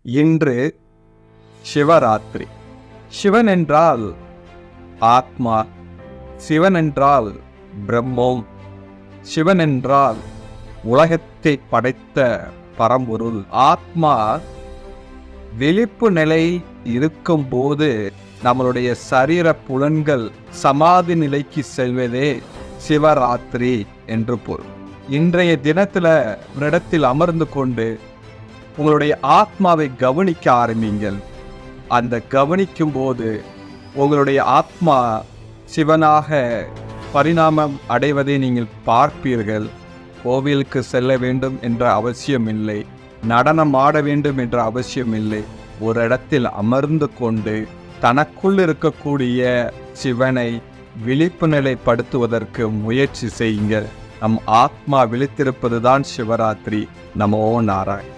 இன்று சிவராத்திரி. சிவன் என்றால் ஆத்மா, சிவன் என்றால் பிரம்மம், சிவன் என்றால் உலகத்தை படைத்த பரம்பொருள். ஆத்மா விழிப்பு நிலை இருக்கும்போது நம்மளுடைய சரீர புலன்கள் சமாதி நிலைக்கு செல்வதே சிவராத்திரி என்று பொருள். இன்றைய தினத்தில் இடத்தில் அமர்ந்து கொண்டு உங்களுடைய ஆத்மாவை கவனிக்க ஆரம்பிங்கள். அந்த கவனிக்கும் போது உங்களுடைய ஆத்மா சிவனாக பரிணாமம் அடைவதை நீங்கள் பார்ப்பீர்கள். கோவிலுக்கு செல்ல வேண்டும் என்ற அவசியம் இல்லை, நடனம் ஆட வேண்டும் என்ற அவசியம் இல்லை. ஒரு இடத்தில் அமர்ந்து கொண்டு தனக்குள் இருக்கக்கூடிய சிவனை விழிப்பு நிலைப்படுத்துவதற்கு முயற்சி செய்யுங்கள். நம் ஆத்மா விழித்திருப்பதுதான் சிவராத்திரி. நமோ நாராயண்.